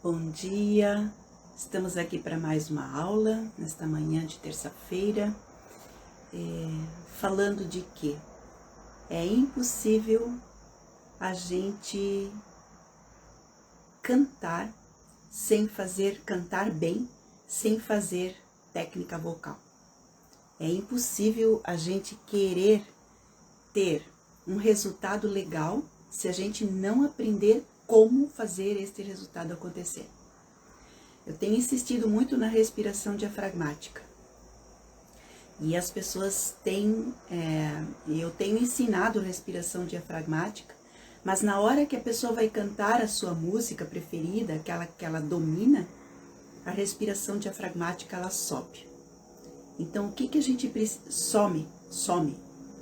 Bom dia, estamos aqui para mais uma aula, nesta manhã de terça-feira, falando de que é impossível a gente cantar cantar bem, sem fazer técnica vocal. É impossível a gente querer ter um resultado legal se a gente não aprender como fazer este resultado acontecer. Eu tenho insistido muito na respiração diafragmática. E as pessoas eu tenho ensinado respiração diafragmática, mas na hora que a pessoa vai cantar a sua música preferida, aquela que ela domina, a respiração diafragmática ela sobe. Então o que a gente precisa? Some,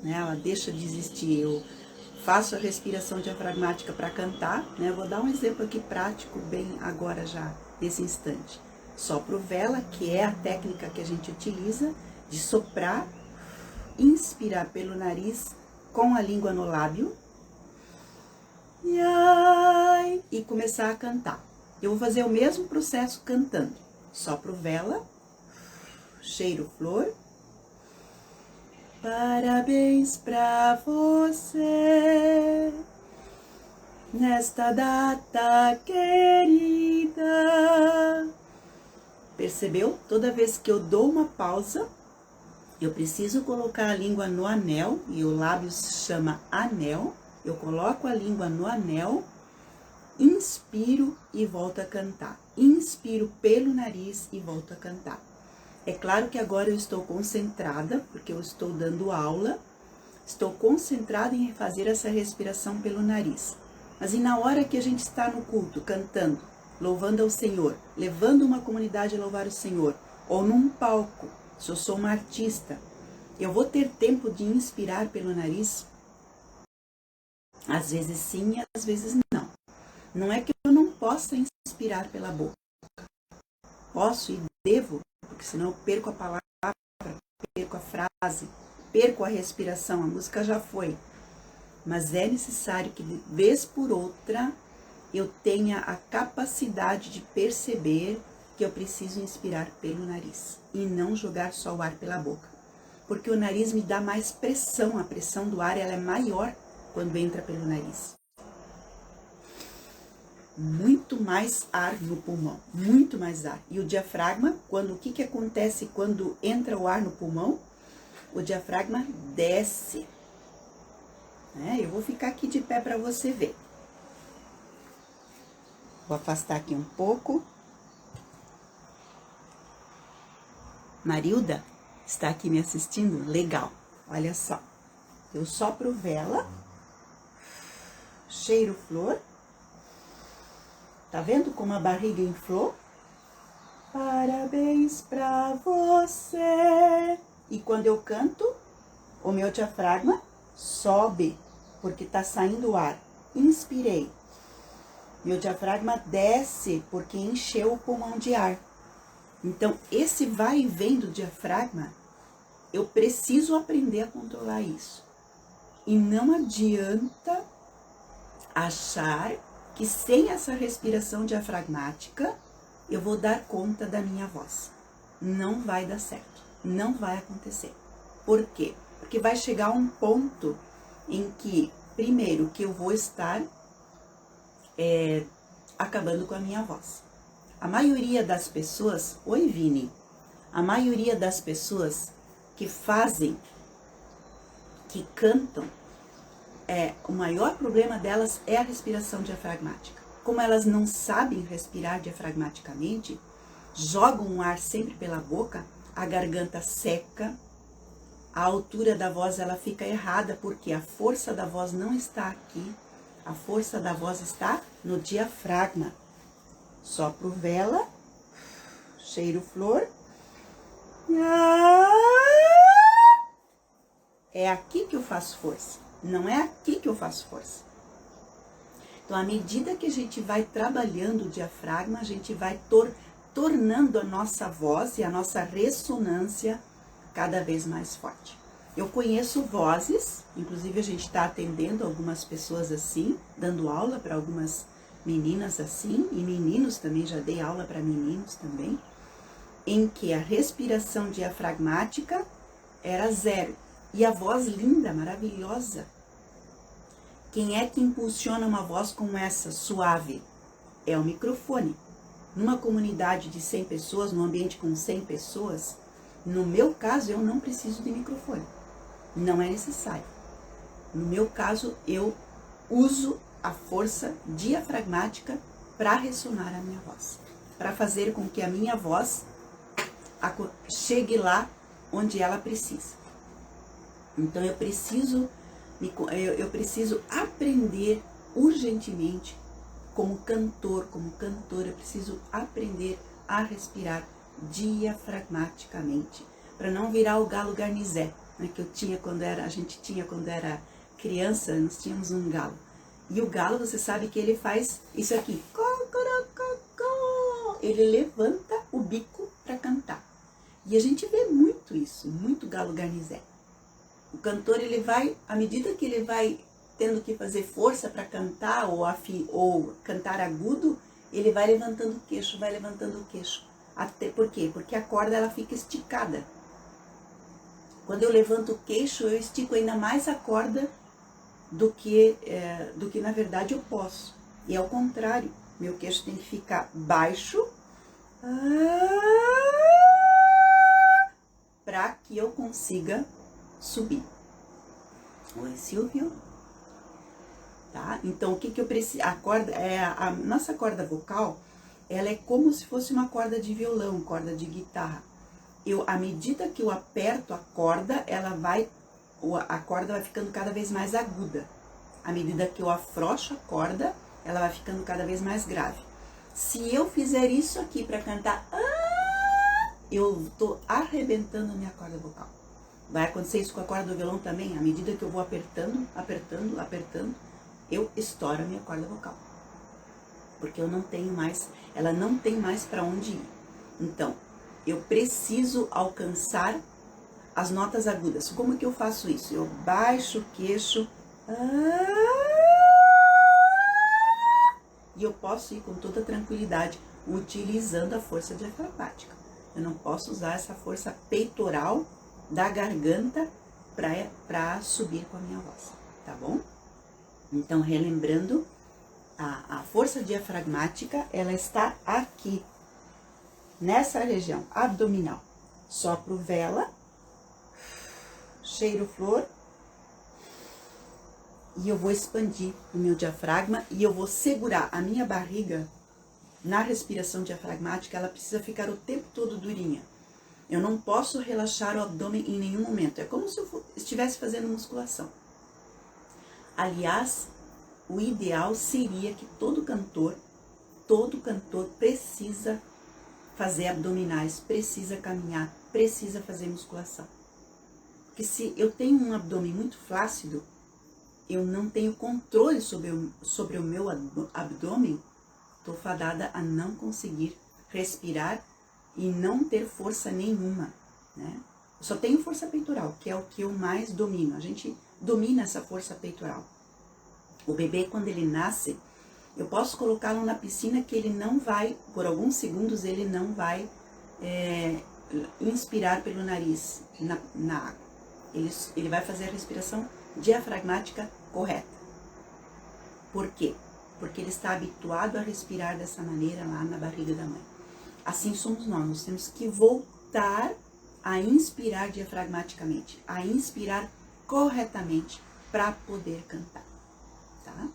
né? Ela deixa de existir. Eu faço a respiração diafragmática para cantar, né? Vou dar um exemplo aqui prático, bem agora já, nesse instante. Sopro vela, que é a técnica que a gente utiliza de soprar, inspirar pelo nariz com a língua no lábio e começar a cantar. Eu vou fazer o mesmo processo cantando. Sopro vela, cheiro flor. Parabéns pra você, nesta data querida. Percebeu? Toda vez que eu dou uma pausa, eu preciso colocar a língua no anel, e o lábio se chama anel. Eu coloco a língua no anel, inspiro e volto a cantar. Inspiro pelo nariz e volto a cantar. É claro que agora eu estou concentrada, porque eu estou dando aula, estou concentrada em fazer essa respiração pelo nariz. Mas e na hora que a gente está no culto, cantando, louvando ao Senhor, levando uma comunidade a louvar o Senhor, ou num palco, se eu sou uma artista, eu vou ter tempo de inspirar pelo nariz? Às vezes sim, às vezes não. Não é que eu não possa inspirar pela boca. Posso e devo, porque senão eu perco a palavra, perco a frase, perco a respiração, a música já foi. Mas é necessário que, de vez por outra, eu tenha a capacidade de perceber que eu preciso inspirar pelo nariz e não jogar só o ar pela boca. Porque o nariz me dá mais pressão, a pressão do ar ela é maior quando entra pelo nariz. Muito mais ar no pulmão, muito mais ar. E o diafragma, o que acontece quando entra o ar no pulmão? O diafragma desce. Eu vou ficar aqui de pé para você ver. Vou afastar aqui um pouco. Marilda está aqui me assistindo? Legal, olha só. Eu sopro vela, cheiro flor. Tá vendo como a barriga inflou? Parabéns pra você. E quando eu canto, o meu diafragma sobe, porque tá saindo o ar. Inspirei. Meu diafragma desce, porque encheu o pulmão de ar. Então, esse vai e vem do diafragma, eu preciso aprender a controlar isso. E não adianta achar que sem essa respiração diafragmática, eu vou dar conta da minha voz. Não vai dar certo, não vai acontecer. Por quê? Porque vai chegar um ponto em que, primeiro, que eu vou estar acabando com a minha voz. A maioria das pessoas, oi Vini, a maioria das pessoas que cantam, o maior problema delas é a respiração diafragmática. Como elas não sabem respirar diafragmaticamente, jogam o ar sempre pela boca, a garganta seca, a altura da voz ela fica errada, porque a força da voz não está aqui, a força da voz está no diafragma. Sopro vela, cheiro flor. É aqui que eu faço força, não é aqui que eu faço força. Então, à medida que a gente vai trabalhando o diafragma, a gente vai tornando a nossa voz e a nossa ressonância cada vez mais forte. Eu conheço vozes, inclusive a gente está atendendo algumas pessoas assim, dando aula para algumas meninas assim, e meninos também, já dei aula para meninos também, em que a respiração diafragmática era 0. E a voz linda, maravilhosa. Quem é que impulsiona uma voz como essa, suave? É o microfone. Numa comunidade de 100 pessoas, num ambiente com 100 pessoas, no meu caso, eu não preciso de microfone. Não é necessário. No meu caso, eu uso a força diafragmática para ressonar a minha voz. Para fazer com que a minha voz chegue lá onde ela precisa. Então, eu preciso aprender urgentemente, como cantor, como cantora, eu preciso aprender a respirar diafragmaticamente, para não virar o galo garnizé, né, que a gente tinha quando era criança, nós tínhamos um galo. E o galo, você sabe que ele faz isso aqui, ele levanta o bico para cantar. E a gente vê muito isso, muito galo garnizé. O cantor, ele vai, à medida que ele vai tendo que fazer força para cantar ou cantar agudo, ele vai levantando o queixo, vai levantando o queixo. Por quê? Porque a corda, ela fica esticada. Quando eu levanto o queixo, eu estico ainda mais a corda do que na verdade eu posso. E ao contrário, meu queixo tem que ficar baixo para que eu consiga subir. Oi, Silvio. Tá? Então, o que eu preciso? A nossa corda vocal, ela é como se fosse uma corda de violão, corda de guitarra. À medida que eu aperto a corda, a corda vai ficando cada vez mais aguda. À medida que eu afrouxo a corda, ela vai ficando cada vez mais grave. Se eu fizer isso aqui para cantar, eu tô arrebentando a minha corda vocal. Vai acontecer isso com a corda do violão também. À medida que eu vou apertando, eu estouro a minha corda vocal. Porque ela não tem mais para onde ir. Então, eu preciso alcançar as notas agudas. Como que eu faço isso? Eu baixo o queixo e eu posso ir com toda tranquilidade, utilizando a força diafragmática. Eu não posso usar essa força peitoral da garganta para subir com a minha voz, tá bom? Então, relembrando, a força diafragmática, ela está aqui, nessa região abdominal. Sopro vela, cheiro flor, e eu vou expandir o meu diafragma e eu vou segurar a minha barriga na respiração diafragmática. Ela precisa ficar o tempo todo durinha. Eu não posso relaxar o abdômen em nenhum momento. É como se eu estivesse fazendo musculação. Aliás, o ideal seria que todo cantor precisa fazer abdominais, precisa caminhar, precisa fazer musculação. Porque se eu tenho um abdômen muito flácido, eu não tenho controle sobre o meu abdômen, estou fadada a não conseguir respirar e não ter força nenhuma, né? Eu só tenho força peitoral, que é o que eu mais domino. A gente domina essa força peitoral. O bebê, quando ele nasce, eu posso colocá-lo na piscina que ele não vai, por alguns segundos, ele não vai inspirar pelo nariz na água. Ele vai fazer a respiração diafragmática correta. Por quê? Porque ele está habituado a respirar dessa maneira lá na barriga da mãe. Assim somos nós temos que voltar a inspirar diafragmaticamente, a inspirar corretamente para poder cantar, tá?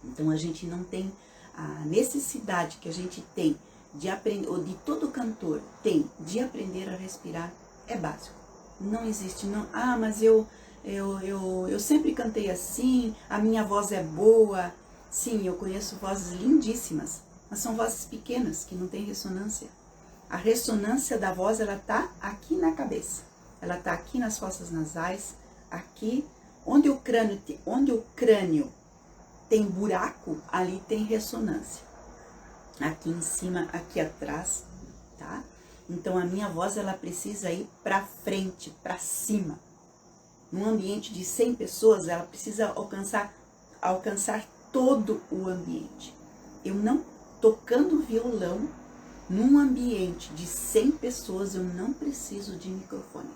Então a gente não tem a necessidade que a gente tem de aprender, ou de todo cantor tem, de aprender a respirar, é básico. Não existe, não, mas eu sempre cantei assim, a minha voz é boa. Sim, eu conheço vozes lindíssimas, mas são vozes pequenas, que não têm ressonância. A ressonância da voz, ela tá aqui na cabeça, ela tá aqui nas fossas nasais, aqui, onde o crânio tem buraco, ali tem ressonância. Aqui em cima, aqui atrás, tá? Então a minha voz, ela precisa ir para frente, para cima. Num ambiente de 100 pessoas, ela precisa alcançar todo o ambiente. Eu não, tocando violão, num ambiente de 100 pessoas, eu não preciso de microfone.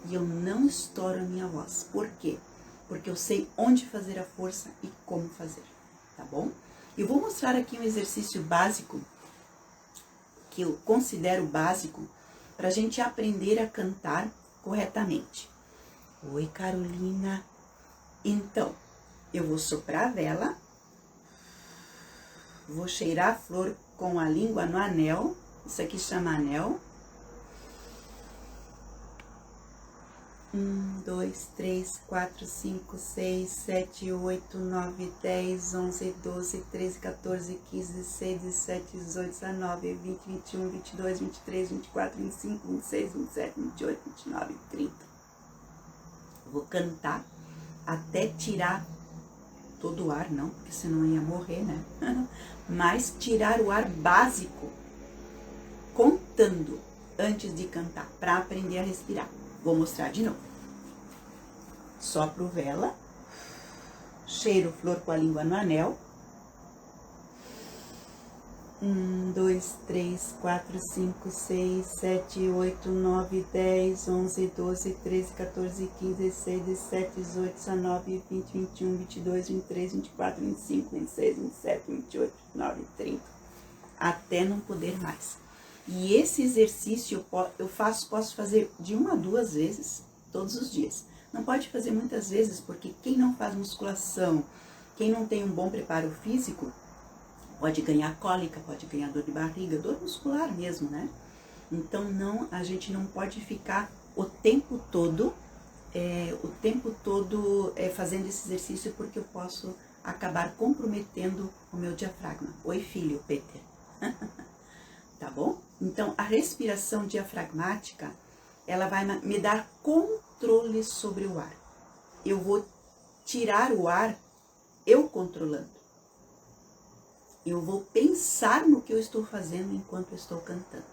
E eu não estouro a minha voz. Por quê? Porque eu sei onde fazer a força e como fazer, tá bom? Eu vou mostrar aqui um exercício básico, que eu considero básico, para a gente aprender a cantar corretamente. Oi, Carolina. Então, eu vou soprar a vela, vou cheirar a flor com a língua no anel, isso aqui chama anel. 1, 2, 3, 4, 5, 6, 7, 8, 9, 10, 11, 12, 13, 14, 15, 16, 17, 18, 19, 20, 21, 22, 23, 24, 25, 26, 27, 28, 29, 30. Vou cantar até tirar todo o ar, não, porque senão ia morrer, né? Mas tirar o ar básico, contando antes de cantar, para aprender a respirar. Vou mostrar de novo. Sopro vela, cheiro flor com a língua no anel. 1, 2, 3, 4, 5, 6, 7, 8, 9, 10, 11, 12, 13, 14, 15, 16, 17, 18, 19, 20, 21, 22, 23, 24, 25, 26, 27, 28, 29, 30. Até não poder mais. E esse exercício eu posso fazer de 1 a 2 vezes, todos os dias. Não pode fazer muitas vezes, porque quem não faz musculação, quem não tem um bom preparo físico, pode ganhar cólica, pode ganhar dor de barriga, dor muscular mesmo, né? Então, a gente não pode ficar o tempo todo fazendo esse exercício, porque eu posso acabar comprometendo o meu diafragma. Oi, filho, Peter. Tá bom? Então, a respiração diafragmática, ela vai me dar controle sobre o ar. Eu vou tirar o ar, eu controlando. Eu vou pensar no que eu estou fazendo enquanto eu estou cantando.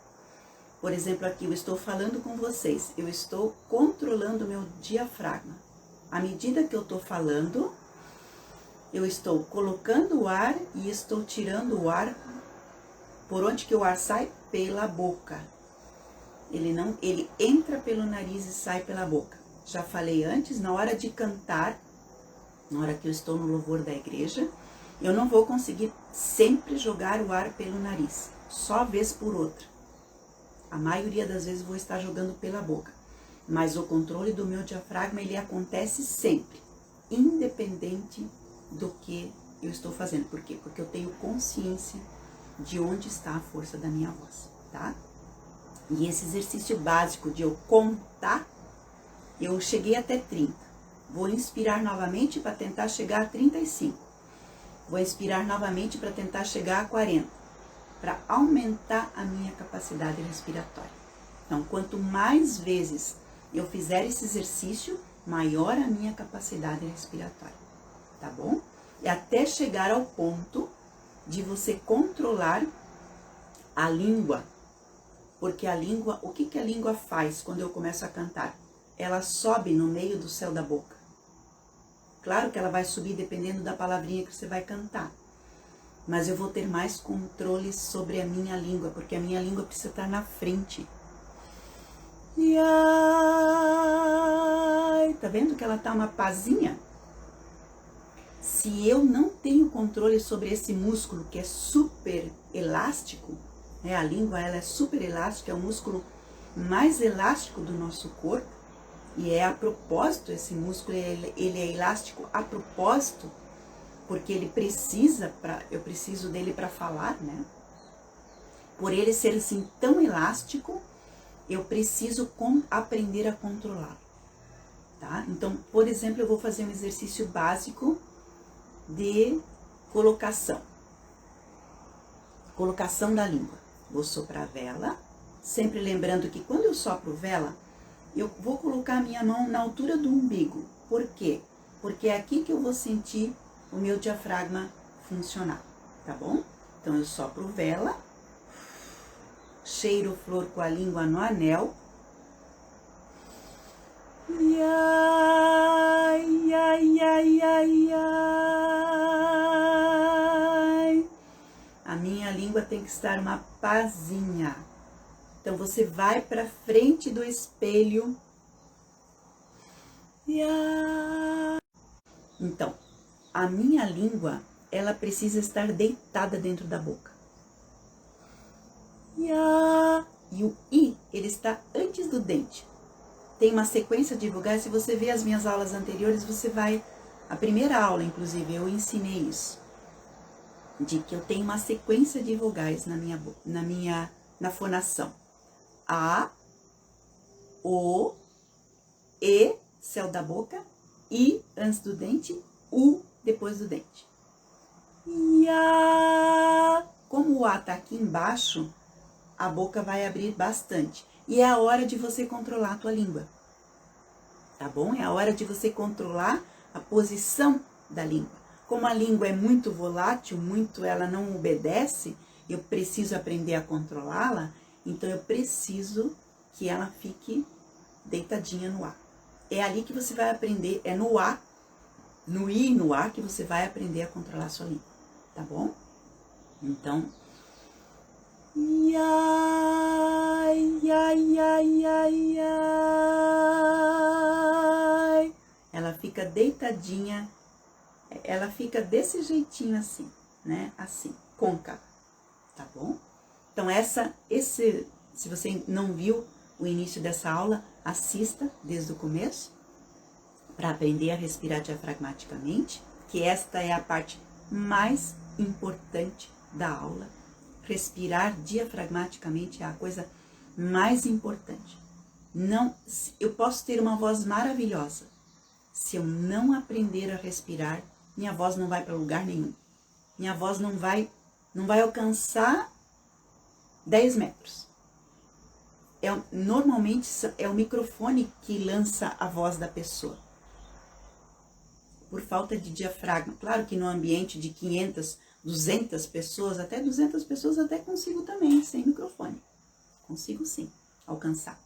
Por exemplo, aqui eu estou falando com vocês, eu estou controlando o meu diafragma. À medida que eu estou falando, eu estou colocando o ar e estou tirando o ar. Por onde que o ar sai? Pela boca. Ele entra pelo nariz e sai pela boca. Já falei antes, na hora de cantar, na hora que eu estou no louvor da igreja, eu não vou conseguir sempre jogar o ar pelo nariz, só vez por outra. A maioria das vezes vou estar jogando pela boca. Mas o controle do meu diafragma, ele acontece sempre, independente do que eu estou fazendo. Por quê? Porque eu tenho consciência de onde está a força da minha voz, tá? E esse exercício básico de eu contar, eu cheguei até 30. Vou inspirar novamente para tentar chegar a 35. Vou inspirar novamente para tentar chegar a 40, para aumentar a minha capacidade respiratória. Então, quanto mais vezes eu fizer esse exercício, maior a minha capacidade respiratória, tá bom? E até chegar ao ponto de você controlar a língua, porque a língua, o que a língua faz quando eu começo a cantar? Ela sobe no meio do céu da boca. Claro que ela vai subir dependendo da palavrinha que você vai cantar, mas eu vou ter mais controle sobre a minha língua, porque a minha língua precisa estar na frente. E ai, tá vendo que ela tá uma pazinha? Se eu não tenho controle sobre esse músculo que é super elástico, né? A língua, ela é super elástica, é o músculo mais elástico do nosso corpo, e é a propósito, esse músculo, ele é elástico a propósito, porque ele eu preciso dele para falar, né? Por ele ser assim tão elástico, eu preciso aprender a controlar, tá? Então, por exemplo, eu vou fazer um exercício básico de colocação da língua. Vou soprar a vela, sempre lembrando que quando eu sopro vela, eu vou colocar a minha mão na altura do umbigo. Por quê? Porque é aqui que eu vou sentir o meu diafragma funcionar, tá bom? Então, eu sopro vela, cheiro flor com a língua no anel. E ai, ai, ai, ai, ai. língua tem que estar uma pazinha. Então, você vai para frente do espelho. Então, a minha língua, ela precisa estar deitada dentro da boca. E o I, ele está antes do dente. Tem uma sequência de vogais, se você ver as minhas aulas anteriores, você vai... A primeira aula, inclusive, eu ensinei isso. De que eu tenho uma sequência de vogais na fonação. A, O, E, céu da boca, I antes do dente, U depois do dente. Como o A tá aqui embaixo, a boca vai abrir bastante. E é a hora de você controlar a tua língua. Tá bom? É a hora de você controlar a posição da língua. Como a língua é muito volátil, ela não obedece, eu preciso aprender a controlá-la, então eu preciso que ela fique deitadinha no A. É ali que você vai aprender, é no A, no I e no A que você vai aprender a controlar a sua língua, tá bom? Então, ela fica deitadinha, ela fica desse jeitinho assim, né? Assim, côncava, tá bom? Então, se você não viu o início dessa aula, assista desde o começo, para aprender a respirar diafragmaticamente, que esta é a parte mais importante da aula. Respirar diafragmaticamente é a coisa mais importante. Eu posso ter uma voz maravilhosa. Se eu não aprender a respirar, minha voz não vai para lugar nenhum. Minha voz não vai alcançar 10 metros. Normalmente é o microfone que lança a voz da pessoa. Por falta de diafragma. Claro que no ambiente de 500, 200 pessoas, até 200 pessoas até consigo também, sem microfone. Consigo sim, alcançar.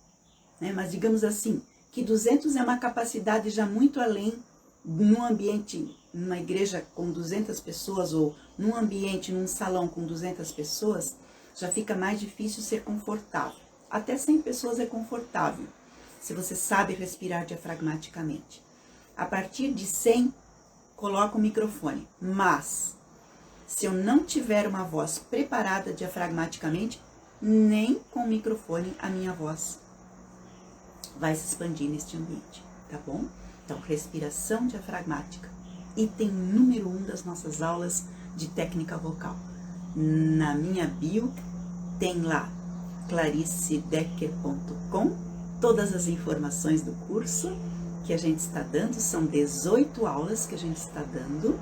Né? Mas digamos assim, que 200 é uma capacidade já muito além num ambiente, numa igreja com 200 pessoas ou num ambiente, num salão com 200 pessoas, já fica mais difícil ser confortável. Até 100 pessoas é confortável, se você sabe respirar diafragmaticamente. A partir de 100, coloca o microfone. Mas, se eu não tiver uma voz preparada diafragmaticamente, nem com o microfone a minha voz vai se expandir neste ambiente, tá bom? Então, respiração diafragmática. Item número 1 das nossas aulas de técnica vocal. Na minha bio, tem lá claricedecker.com, todas as informações do curso que a gente está dando, são 18 aulas que a gente está dando,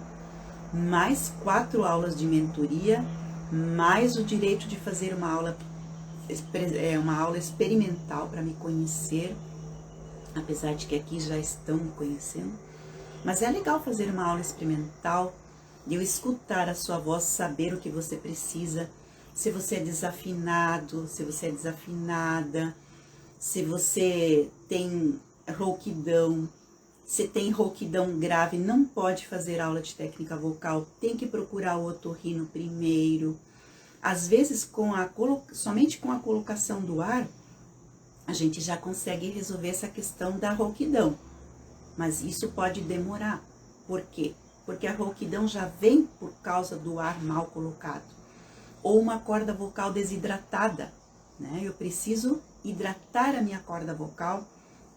mais 4 aulas de mentoria, mais o direito de fazer uma aula experimental para me conhecer, apesar de que aqui já estão me conhecendo, mas é legal fazer uma aula experimental, de eu escutar a sua voz, saber o que você precisa, se você é desafinado, se você é desafinada, se você tem rouquidão. Se tem rouquidão grave, não pode fazer aula de técnica vocal, tem que procurar o otorrino primeiro. Às vezes, somente com a colocação do ar, a gente já consegue resolver essa questão da rouquidão. Mas isso pode demorar. Por quê? Porque a rouquidão já vem por causa do ar mal colocado. Ou uma corda vocal desidratada, né? Eu preciso hidratar a minha corda vocal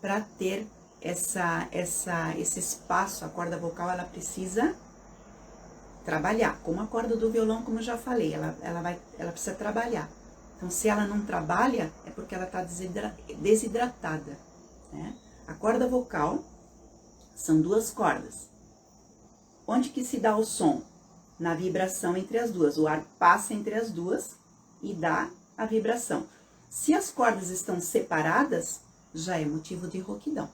para ter esse espaço. A corda vocal, ela precisa trabalhar, como a corda do violão, como eu já falei, ela precisa trabalhar. Então, se ela não trabalha, é porque ela está desidratada, né? A corda vocal são 2 cordas. Onde que se dá o som? Na vibração entre as duas. O ar passa entre as duas e dá a vibração. Se as cordas estão separadas, já é motivo de rouquidão.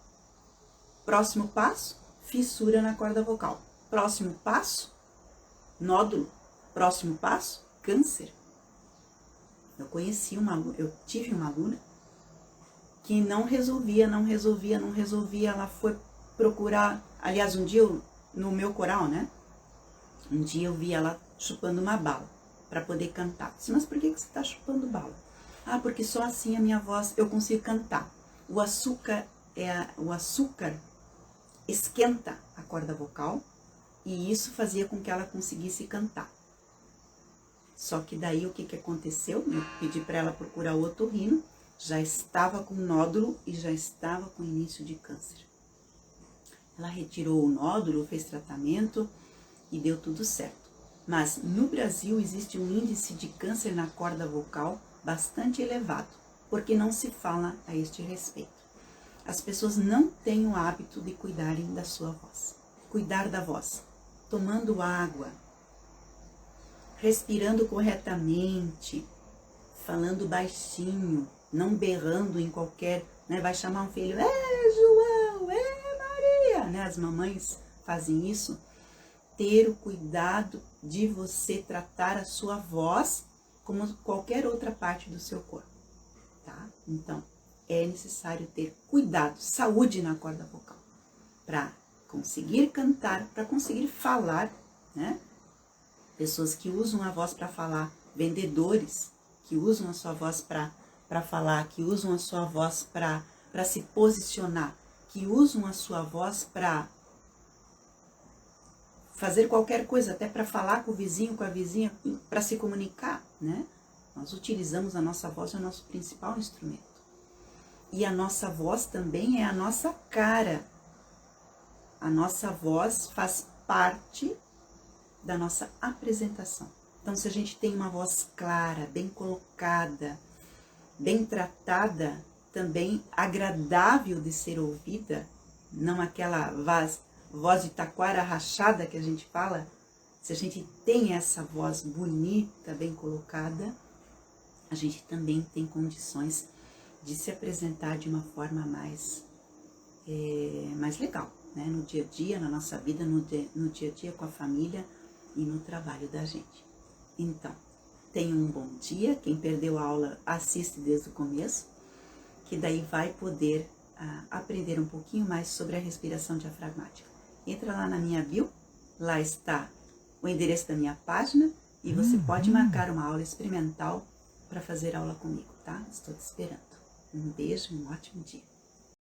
Próximo passo, fissura na corda vocal. Próximo passo, nódulo. Próximo passo, câncer. Eu tive uma aluna que não resolvia. Ela foi procurar, aliás, um dia no meu coral, né? Um dia eu vi ela chupando uma bala para poder cantar. Eu disse, mas por que você está chupando bala? Ah, porque só assim a minha voz eu consigo cantar. O açúcar esquenta a corda vocal e isso fazia com que ela conseguisse cantar. Só que daí o que aconteceu? Eu pedi para ela procurar o otorrino, já estava com nódulo e já estava com início de câncer. Ela retirou o nódulo, fez tratamento e deu tudo certo. Mas no Brasil existe um índice de câncer na corda vocal bastante elevado, porque não se fala a este respeito. As pessoas não têm o hábito de cuidarem da sua voz. Cuidar da voz, tomando água, respirando corretamente, falando baixinho, não berrando em qualquer, né? Vai chamar um filho, João, Maria, né? As mamães fazem isso. Ter o cuidado de você tratar a sua voz como qualquer outra parte do seu corpo, tá? Então, é necessário ter cuidado, saúde na corda vocal, para conseguir cantar, para conseguir falar, né? Pessoas que usam a voz para falar, vendedores que usam a sua voz para falar, que usam a sua voz para se posicionar, que usam a sua voz para fazer qualquer coisa, até para falar com o vizinho, com a vizinha, para se comunicar, né? Nós utilizamos a nossa voz, é o nosso principal instrumento. E a nossa voz também é a nossa cara. A nossa voz faz parte da nossa apresentação. Então, se a gente tem uma voz clara, bem colocada, bem tratada, também agradável de ser ouvida, não aquela voz de taquara rachada que a gente fala, se a gente tem essa voz bonita, bem colocada, a gente também tem condições de se apresentar de uma forma mais legal, né? No dia a dia, na nossa vida, no dia a dia com a família e no trabalho da gente. Então, tenha um bom dia. Quem perdeu a aula, assiste desde o começo, que daí vai poder aprender um pouquinho mais sobre a respiração diafragmática. Entra lá na minha bio, lá está o endereço da minha página e você pode marcar uma aula experimental para fazer aula comigo, tá? Estou te esperando. Um beijo, um ótimo dia.